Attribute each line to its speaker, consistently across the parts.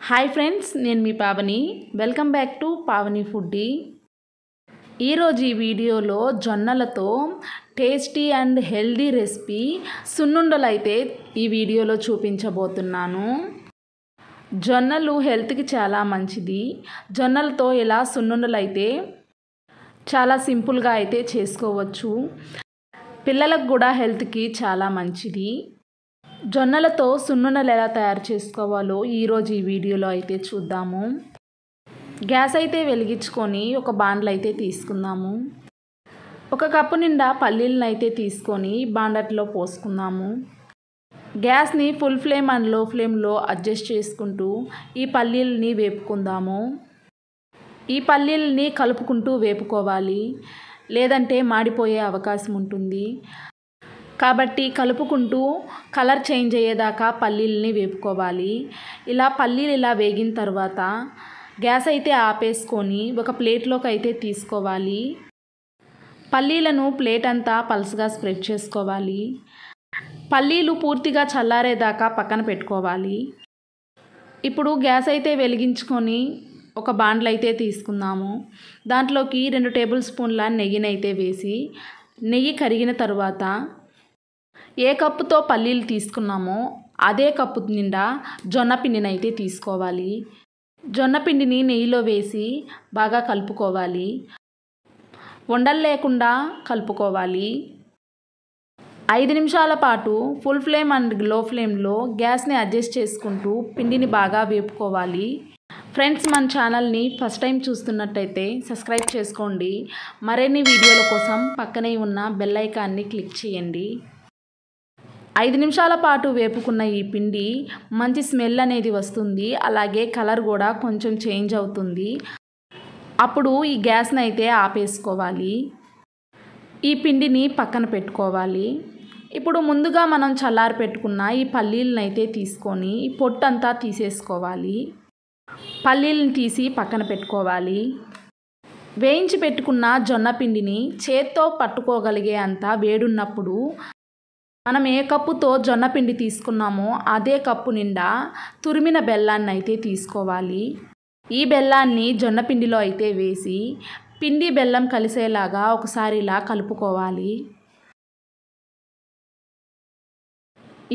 Speaker 1: Hi friends, నేను మీ Pavani. Welcome back to Pavani foodie. ఈరోజు ఈ వీడియోలో జొన్నలతో టేస్టీ అండ్ హెల్దీ రెసిపీ సున్నుండలు అయితే ఈ వీడియోలో చూపించబోతున్నాను. జొన్నలు హెల్త్కి చాలా మంచిది. జొన్నలతో ఇలా సున్నుండలు అయితే చాలా సింపుల్గా అయితే చేసుకోవచ్చు. పిల్లలకు కూడా హెల్త్కి చాలా మంచిది. జొన్నలతో సున్నుండలు ఎలా తయారు చేసుకోవాలో ఈరోజు ఈ వీడియోలో అయితే చూద్దాము. గ్యాస్ అయితే వెలిగించుకొని ఒక బాండ్లు అయితే తీసుకుందాము. ఒక కప్పు నిండా పల్లీలను అయితే తీసుకొని బాండట్లో పోసుకుందాము. గ్యాస్ని ఫుల్ ఫ్లేమ్ అండ్ లో ఫ్లేమ్లో అడ్జస్ట్ చేసుకుంటూ ఈ పల్లీలని వేపుకుందాము. ఈ పల్లీలని కలుపుకుంటూ వేపుకోవాలి, లేదంటే మాడిపోయే అవకాశం ఉంటుంది. కాబట్టి కలుపుకుంటూ కలర్ చేంజ్ అయ్యేదాకా పల్లీలని వేపుకోవాలి. పల్లీలు ఇలా వేగిన తర్వాత గ్యాస్ అయితే ఆపేసుకొని ఒక ప్లేట్లోకి అయితే తీసుకోవాలి. పల్లీలను ప్లేట్ అంతా పల్చగా స్ప్రెడ్ చేసుకోవాలి. పల్లీలు పూర్తిగా చల్లారేదాకా పక్కన పెట్టుకోవాలి. ఇప్పుడు గ్యాస్ అయితే వెలిగించుకొని ఒక బాండ్లు అయితే తీసుకుందాము. దాంట్లోకి 2 టేబుల్ స్పూన్ల నెయ్యిని అయితే వేసి, నెయ్యి కరిగిన తర్వాత ఏ కప్పుతో పల్లీలు తీసుకున్నామో అదే కప్పు నిండా జొన్న పిండిని అయితే తీసుకోవాలి. జొన్న పిండిని నెయ్యిలో వేసి బాగా కలుపుకోవాలి. ఉండలు లేకుండా కలుపుకోవాలి. 5 నిమిషాల పాటు ఫుల్ ఫ్లేమ్ అండ్ లో ఫ్లేమ్లో గ్యాస్ని అడ్జస్ట్ చేసుకుంటూ పిండిని బాగా వేపుకోవాలి. ఫ్రెండ్స్, మన ఛానల్ని ఫస్ట్ టైం చూస్తున్నట్టయితే సబ్స్క్రైబ్ చేసుకోండి. మరిన్ని వీడియోల కోసం పక్కనే ఉన్న బెల్ ఐకాన్ని క్లిక్ చేయండి. 5 నిమిషాల పాటు వేపుకున్న ఈ పిండి మంచి స్మెల్ అనేది వస్తుంది. అలాగే కలర్ కూడా కొంచెం చేంజ్ అవుతుంది. అప్పుడు ఈ గ్యాస్ని అయితే ఆపేసుకోవాలి. ఈ పిండిని పక్కన పెట్టుకోవాలి. ఇప్పుడు ముందుగా మనం చల్లారి పెట్టుకున్న ఈ పల్లీలను అయితే తీసుకొని ఈ పొట్టంతా తీసేసుకోవాలి. పల్లీలను తీసి పక్కన పెట్టుకోవాలి. వేయించి పెట్టుకున్న జొన్న పిండిని చేత్తో పట్టుకోగలిగే అంత వేడున్నప్పుడు మనం ఏ కప్పుతో జొన్న పిండి తీసుకున్నామో అదే కప్పు నిండా తురిమిన బెల్లాన్ని అయితే తీసుకోవాలి. ఈ బెల్లాన్ని జొన్న పిండిలో అయితే వేసి పిండి బెల్లం కలిసేలాగా ఒకసారి ఇలా కలుపుకోవాలి.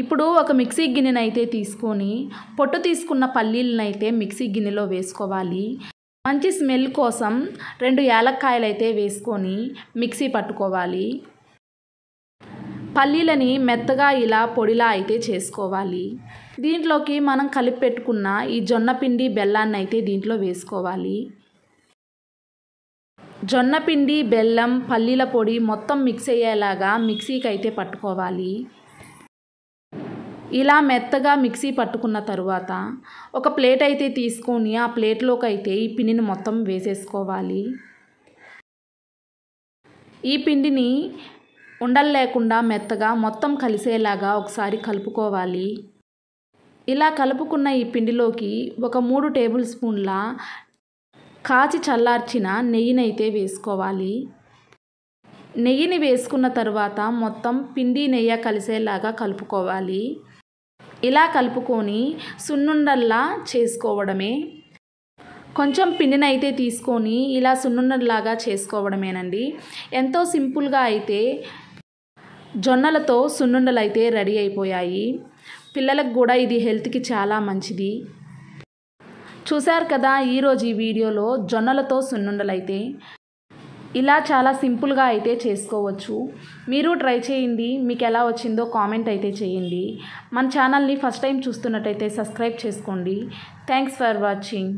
Speaker 1: ఇప్పుడు ఒక మిక్సీ గిన్నెను అయితే తీసుకొని పొట్టు తీసుకున్న పల్లీలను అయితే మిక్సీ గిన్నెలో వేసుకోవాలి. మంచి స్మెల్ కోసం 2 యాలక్కాయలు అయితే వేసుకొని మిక్సీ పట్టుకోవాలి. పల్లీలని మెత్తగా ఇలా పొడిలా అయితే చేసుకోవాలి. దీంట్లోకి మనం కలిపి పెట్టుకున్న ఈ జొన్న పిండి బెల్లాన్ని అయితే దీంట్లో వేసుకోవాలి. జొన్న పిండి, బెల్లం, పల్లీల పొడి మొత్తం మిక్స్ అయ్యేలాగా మిక్సీకి అయితే పట్టుకోవాలి. ఇలా మెత్తగా మిక్సీ పట్టుకున్న తరువాత ఒక ప్లేట్ అయితే తీసుకొని ఆ ప్లేట్లోకి అయితే ఈ పిండిని మొత్తం వేసేసుకోవాలి. ఈ పిండిని ఉండలు లేకుండా మెత్తగా మొత్తం కలిసేలాగా ఒకసారి కలుపుకోవాలి. ఇలా కలుపుకున్న ఈ పిండిలోకి ఒక 3 టేబుల్ స్పూన్ల కాచి చల్లార్చిన నెయ్యిని అయితే వేసుకోవాలి. నెయ్యిని వేసుకున్న తర్వాత మొత్తం పిండి నెయ్యి కలిసేలాగా కలుపుకోవాలి. ఇలా కలుపుకొని సున్నుండల్లా చేసుకోవడమే. కొంచెం పిండిని అయితే తీసుకొని ఇలా సున్నుండలాగా చేసుకోవడమేనండి. ఎంతో సింపుల్గా అయితే జొన్నలతో సున్నుండలు అయితే రెడీ అయిపోయాయి. పిల్లలకు కూడా ఇది హెల్త్కి చాలా మంచిది. చూశారు కదా ఈరోజు ఈ వీడియోలో జొన్నలతో సున్నుండలు అయితే ఇలా చాలా సింపుల్గా అయితే చేసుకోవచ్చు. మీరు ట్రై చేయండి. మీకు ఎలా వచ్చిందో కామెంట్ అయితే చేయండి. మన ఛానల్ని ఫస్ట్ టైం చూస్తున్నట్టయితే సబ్స్క్రైబ్ చేసుకోండి. Thanks for watching.